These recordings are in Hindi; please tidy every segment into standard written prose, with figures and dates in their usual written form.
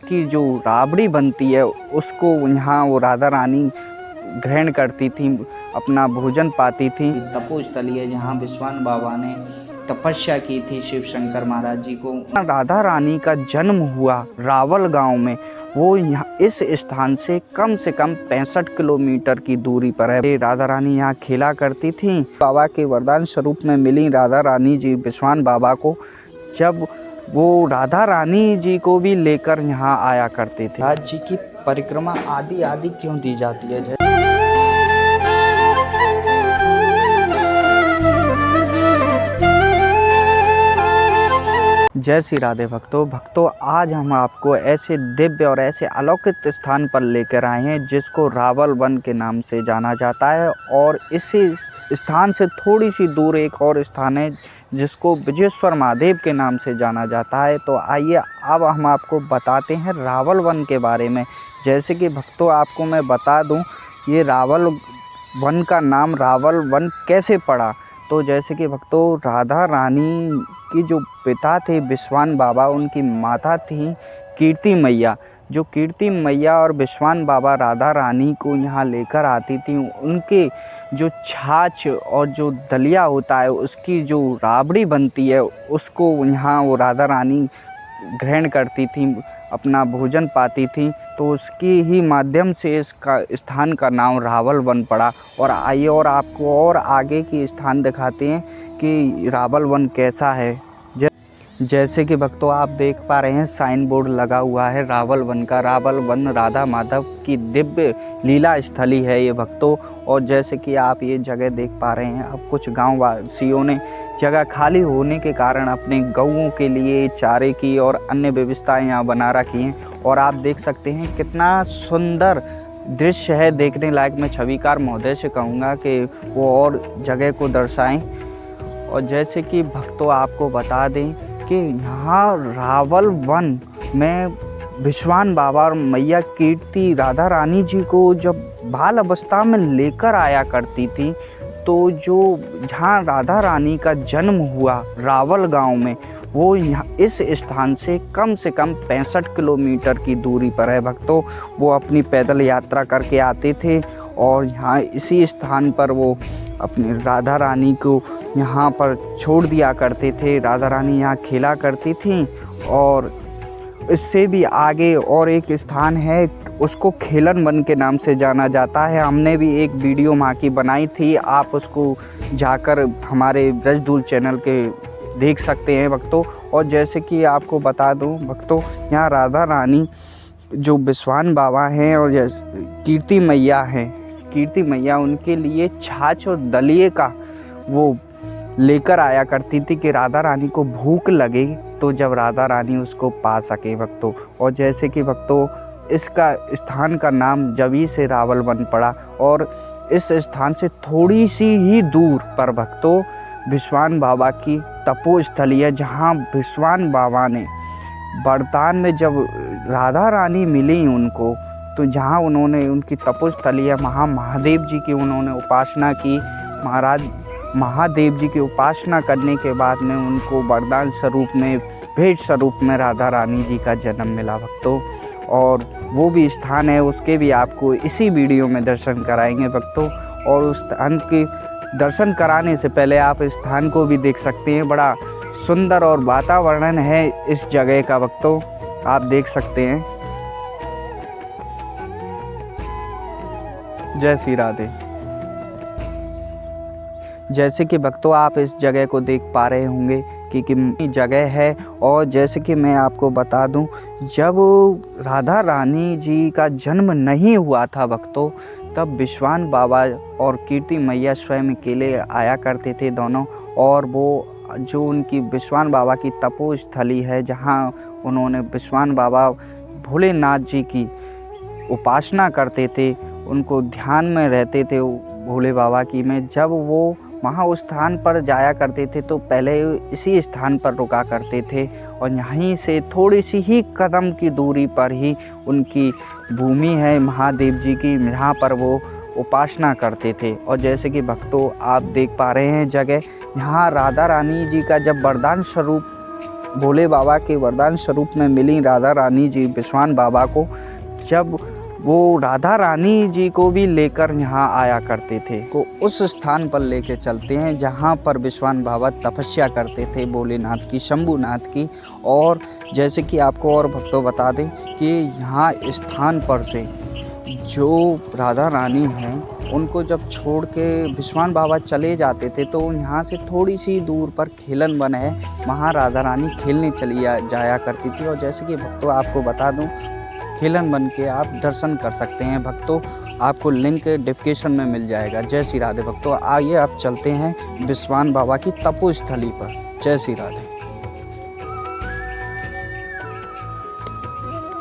उसकी जो राबड़ी बनती है उसको यहाँ वो राधा रानी ग्रहण करती थी, अपना भोजन पाती थी। तपोस्थली है जहाँ विश्वान बाबा ने तपस्या की थी शिव शंकर महाराज जी को। राधा रानी का जन्म हुआ रावल गांव में, वो यहाँ इस स्थान से कम 65 किलोमीटर की दूरी पर है। राधा रानी यहाँ खेला करती थी। बाबा के वरदान स्वरूप में मिली राधा रानी जी विश्वान बाबा को, जब वो राधा रानी जी को भी लेकर यहाँ आया करते थे। राज जी की परिक्रमा आदि आदि क्यों दी जाती है? जय श्री राधे भक्तों, आज हम आपको ऐसे दिव्य और ऐसे अलौकिक स्थान पर लेकर आए हैं जिसको रावल वन के नाम से जाना जाता है। और इसी स्थान से थोड़ी सी दूर एक और स्थान है जिसको विजेश्वर महादेव के नाम से जाना जाता है। तो आइए अब हम आपको बताते हैं रावल वन के बारे में। जैसे कि भक्तों आपको मैं बता दूं, ये रावल वन का नाम रावल वन कैसे पड़ा। तो जैसे कि भक्तों राधा रानी की जो पिता थे विश्वान बाबा, उनकी माता थी कीर्ति मैया। जो कीर्ति मैया और विश्वान बाबा राधा रानी को यहाँ लेकर आती थी, उनके जो छाछ और जो दलिया होता है उसकी जो राबड़ी बनती है उसको यहाँ वो राधा रानी ग्रहण करती थी, अपना भोजन पाती थी। तो उसकी ही माध्यम से इसका स्थान का नाम रावल वन पड़ा। और आइए और आपको और आगे की स्थान दिखाते हैं कि रावल वन कैसा है। जैसे कि भक्तों आप देख पा रहे हैं साइन बोर्ड लगा हुआ है रावल वन का। रावल वन राधा माधव की दिव्य लीला स्थली है ये भक्तों। और जैसे कि आप ये जगह देख पा रहे हैं, अब कुछ गांव वासियों ने जगह खाली होने के कारण अपने गौओं के लिए चारे की और अन्य व्यवस्थाएं यहाँ बना रखी हैं। और आप देख सकते हैं कितना सुंदर दृश्य है, देखने लायक। मैं छविकार महोदय से कहूँगा कि वो और जगह को दर्शाएँ। और जैसे कि भक्तों आपको बता दें कि यहाँ रावल वन में विश्वान बाबा और मैया कीर्ति राधा रानी जी को जब बाल अवस्था में लेकर आया करती थी, तो जो जहाँ राधा रानी का जन्म हुआ रावल गांव में, वो यहाँ इस स्थान से कम 65 किलोमीटर की दूरी पर है भक्तों। वो अपनी पैदल यात्रा करके आते थे और यहाँ इसी स्थान पर वो अपनी राधा रानी को यहाँ पर छोड़ दिया करते थे। राधा रानी यहाँ खेला करती थी। और इससे भी आगे और एक स्थान है, उसको खेलन वन के नाम से जाना जाता है। हमने भी एक वीडियो वहाँ की बनाई थी, आप उसको जाकर हमारे ब्रजदूल चैनल के देख सकते हैं भक्तों। और जैसे कि आपको बता दूं भक्तों, यहाँ राधा रानी जो विश्वान बाबा हैं और कीर्ति मैया हैं, कीर्ति मैया उनके लिए छाछ और दलिए का वो लेकर आया करती थी कि राधा रानी को भूख लगे तो जब राधा रानी उसको पा सके भक्तों। और जैसे कि भक्तों इसका स्थान का नाम जभी से रावल वन पड़ा। और इस स्थान से थोड़ी सी ही दूर पर भक्तों विश्वान बाबा की तपोस्थली है, जहाँ विश्वान बाबा ने वरदान में जब राधा रानी मिली उनको, तो जहाँ उन्होंने उनकी तपोस्थली है महादेव जी की उन्होंने उपासना की। महाराज महादेव जी की उपासना करने के बाद में उनको वरदान स्वरूप में भेंट स्वरूप में राधा रानी जी का जन्म मिला भक्तों। और वो भी स्थान है, उसके भी आपको इसी वीडियो में दर्शन कराएंगे भक्तों। और उस स्थान के दर्शन कराने से पहले आप इस स्थान को भी देख सकते हैं, बड़ा सुंदर और वातावरण है इस जगह का भक्तों, आप देख सकते हैं। जय श्री राधे। जैसे कि भक्तों आप इस जगह को देख पा रहे होंगे कि कितनी जगह है। और जैसे कि मैं आपको बता दूं, जब राधा रानी जी का जन्म नहीं हुआ था भक्तों, तब विश्वान बाबा और कीर्ति मैया स्वयं अकेले आया करते थे दोनों। और वो जो उनकी विश्वान बाबा की तपोस्थली है, जहाँ उन्होंने विश्वान बाबा भोलेनाथ जी की उपासना करते थे, उनको ध्यान में रहते थे भोले बाबा की में। जब वो वहाँ उस स्थान पर जाया करते थे तो पहले इसी स्थान पर रुका करते थे। और यहीं से थोड़ी सी ही कदम की दूरी पर ही उनकी भूमि है महादेव जी की, जहाँ पर वो उपासना करते थे। और जैसे कि भक्तों आप देख पा रहे हैं जगह, यहाँ राधा रानी जी का जब वरदान स्वरूप भोले बाबा के वरदान स्वरूप में मिली राधा रानी जी बिस्वान बाबा को, जब वो राधा रानी जी को भी लेकर यहाँ आया करते थे। को उस स्थान पर लेके चलते हैं जहाँ पर बिस्वान बाबा तपस्या करते थे भोलेनाथ की, शंभुनाथ की। और जैसे कि आपको और भक्तों बता दें कि यहाँ स्थान पर से जो राधा रानी हैं उनको जब छोड़ के बिस्वान बाबा चले जाते थे तो यहाँ से थोड़ी सी दूर पर खेलन बन है, वहाँ राधा रानी खेलने चली जाया करती थी। और जैसे कि भक्तों आपको बता दूं, खेलन बन के आप दर्शन कर सकते हैं भक्तों, आपको लिंक डिस्क्रिप्शन में मिल जाएगा। जय श्री राधे भक्तों, आइए आप चलते हैं बिस्वान बाबा की तपोस्थली पर। जय श्री राधे।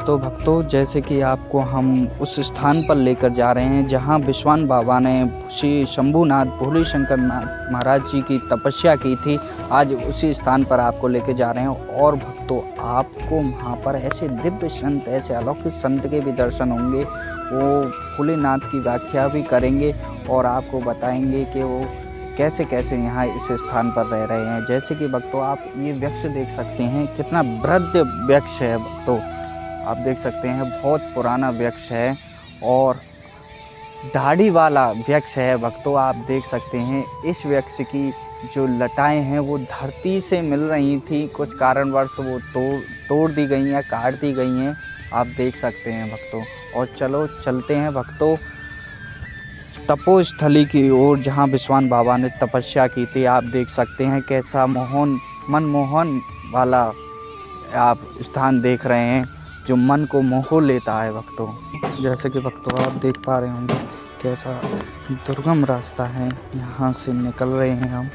तो भक्तों जैसे कि आपको हम उस स्थान पर लेकर जा रहे हैं जहां बिस्वान बाबा ने श्री शंभुनाथ भोले शंकर महाराज जी की तपस्या की थी, आज उसी स्थान पर आपको लेकर जा रहे हैं। और भक्तों आपको वहां पर ऐसे दिव्य संत, ऐसे अलौकिक संत के भी दर्शन होंगे, वो भोलेनाथ की व्याख्या भी करेंगे और आपको बताएंगे कि वो कैसे कैसे यहाँ इस स्थान पर रह रहे हैं। जैसे कि भक्तों आप ये वृक्ष देख सकते हैं, कितना वृद्ध वृक्ष है भक्तों, आप देख सकते हैं बहुत पुराना वृक्ष है और दाढ़ी वाला वृक्ष है भक्तों। आप देख सकते हैं इस वृक्ष की जो लताएं हैं वो धरती से मिल रही थी, कुछ कारणवश वो तोड़ दी गई हैं, काट दी गई हैं, आप देख सकते हैं भक्तों। और चलो चलते हैं भक्तों तपोस्थली की ओर जहां बिस्वान बाबा ने तपस्या की थी। आप देख सकते हैं कैसा मनमोहन वाला आप स्थान देख रहे हैं जो मन को मोह लेता है भक्तों। जैसे कि भक्तों आप देख पा रहे होंगे कैसा दुर्गम रास्ता है, यहाँ से निकल रहे हैं हम।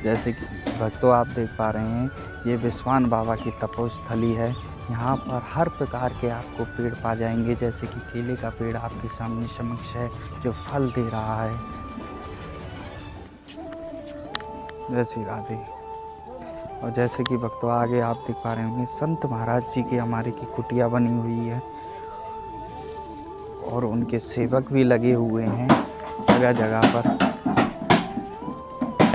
जैसे कि भक्तों आप देख पा रहे हैं ये बिस्वान बाबा की तपोस्थली है। यहाँ पर हर प्रकार के आपको पेड़ पा जाएंगे, जैसे कि केले का पेड़ आपके सामने समक्ष है जो फल दे रहा है। जय श्री राधे। और जैसे कि भक्तों आगे आप देख पा रहे होंगे संत महाराज जी की हमारे की कुटिया बनी हुई है और उनके सेवक भी लगे हुए हैं जगह जगह पर।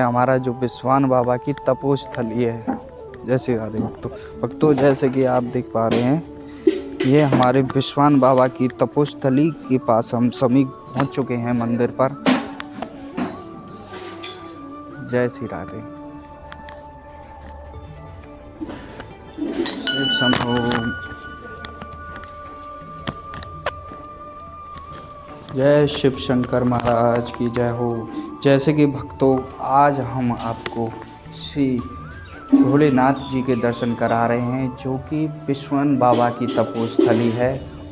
हमारा जो बिस्वान बाबा की तपोस्थली है। जय श्री राधे भक्तों जैसे कि आप देख पा रहे हैं ये हमारे बिस्वान बाबा की तपोस्थली के पास हम समीप पहुंच चुके हैं मंदिर पर। जय श्री राधे। शिव शंभो। जय शिव शंकर महाराज की जय हो। जैसे कि भक्तों आज हम आपको श्री भोलेनाथ जी के दर्शन करा रहे हैं जो कि बिस्वान बाबा की तपोस्थली है।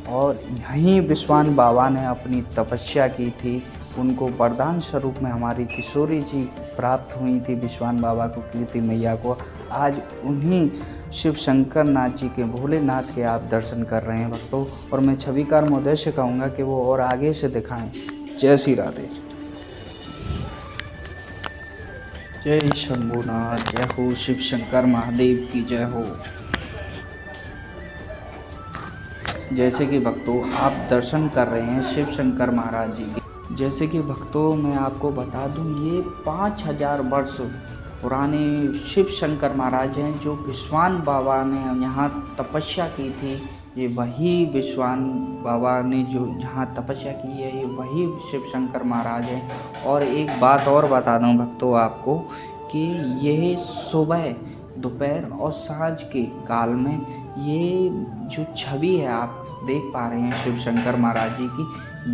और यहीं बिस्वान बाबा ने अपनी तपस्या की थी, उनको वरदान स्वरूप में हमारी किशोरी जी प्राप्त हुई थी बिस्वान बाबा को, कीर्ति मैया को। आज उन्हीं शिव शंकर नाथ जी के, भोलेनाथ के आप दर्शन कर रहे हैं भक्तों। और मैं छविकार महोदय से कहूँगा कि वो और आगे से दिखाएं। जय श्री राधे। जय शंभुनाथ, जय हो शिव शंकर महादेव की जय हो। जैसे कि भक्तों आप दर्शन कर रहे हैं शिव शंकर महाराज जी के। जैसे कि भक्तों मैं आपको बता दूं ये 5000 वर्ष पुराने शिव शंकर महाराज हैं जो बिस्वान बाबा ने यहाँ तपस्या की थी। ये वही बिस्वान बाबा ने जो जहाँ तपस्या की है ये वही शिव शंकर महाराज हैं। और एक बात और बता दूं भक्तों आपको कि यह सुबह, दोपहर और सांझ के काल में ये जो छवि है आप देख पा रहे हैं शिव शंकर महाराज जी की,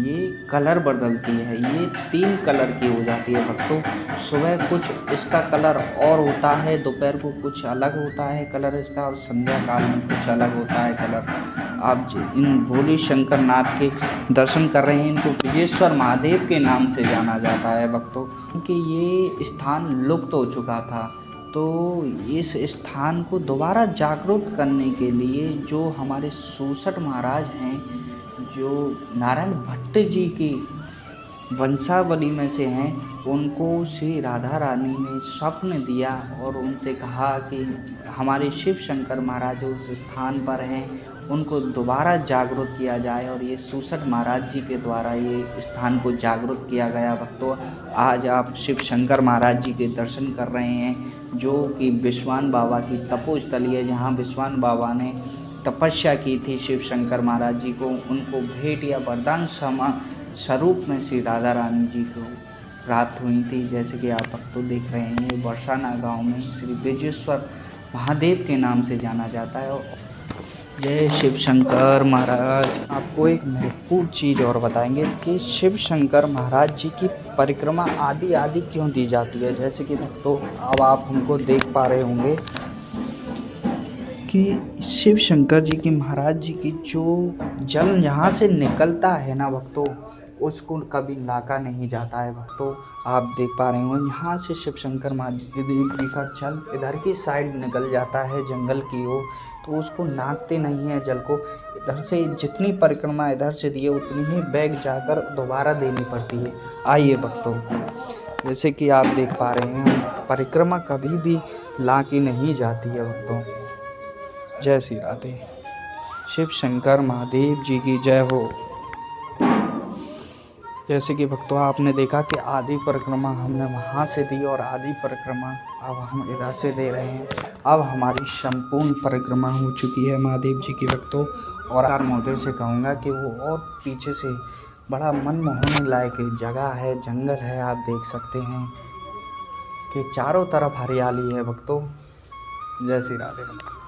ये कलर बदलती है, ये 3 कलर की हो जाती है भक्तों। सुबह कुछ इसका कलर और होता है, दोपहर को कुछ अलग होता है कलर इसका, और संध्या काल में कुछ अलग होता है कलर। आप इन भोले शंकर नाथ के दर्शन कर रहे हैं, इनको विजेश्वर महादेव के नाम से जाना जाता है भक्तों, क्योंकि ये स्थान लुप्त हो चुका था। तो इस स्थान को दोबारा जागरूक करने के लिए जो हमारे सूसट महाराज हैं, जो नारायण भट्ट जी की वंशावली में से हैं, उनको श्री राधा रानी ने स्वप्न दिया और उनसे कहा कि हमारे शिव शंकर महाराज उस स्थान पर हैं, उनको दोबारा जागृत किया जाए। और ये सूसठ महाराज जी के द्वारा ये स्थान को जागृत किया गया। भक्तों, आज आप शिव शंकर महाराज जी के दर्शन कर रहे हैं, जो कि विश्वान बाबा की तपोस्थली है, जहाँ विश्वान बाबा ने तपस्या की थी शिव शंकर महाराज जी को। उनको भेंट या वरदान स्वरूप में श्री राधा रानी जी को प्राप्त हुई थी। जैसे कि आप भक्तों देख रहे हैं, ये बरसाना गांव में श्री ब्रजेश्वर महादेव के नाम से जाना जाता है। जय शिव शंकर महाराज। आपको एक महत्वपूर्ण चीज़ और बताएंगे कि शिव शंकर महाराज जी की परिक्रमा आदि क्यों दी जाती है। जैसे कि भक्तों, अब आप हमको देख पा रहे होंगे कि शिव शंकर जी की महाराज जी की जो जल यहाँ से निकलता है ना भक्तों, उसको कभी लाका नहीं जाता है। भक्तों, आप देख पा रहे हो यहाँ से शिव शंकर महादेव जी का जल इधर की साइड निकल जाता है जंगल की ओर, तो उसको नाकते नहीं है जल को। इधर से जितनी परिक्रमा इधर से दी है उतनी ही बैग जाकर दोबारा देनी पड़ती है। आइए भक्तों, जैसे कि आप देख पा रहे हैं, परिक्रमा कभी भी लाकी नहीं जाती है भक्तों। जय श्री राधे। शिव शंकर महादेव जी की जय हो। जैसे कि भक्तों, आपने देखा कि आधी परिक्रमा हमने वहाँ से दी और आधी परिक्रमा अब हम इधर से दे रहे हैं। अब हमारी संपूर्ण परिक्रमा हो चुकी है महादेव जी की भक्तों। और महोदय से कहूँगा कि वो और पीछे से बड़ा मनमोहने लायक जगह है, जंगल है। आप देख सकते हैं कि चारों तरफ हरियाली है भक्तों। जय श्री राधे।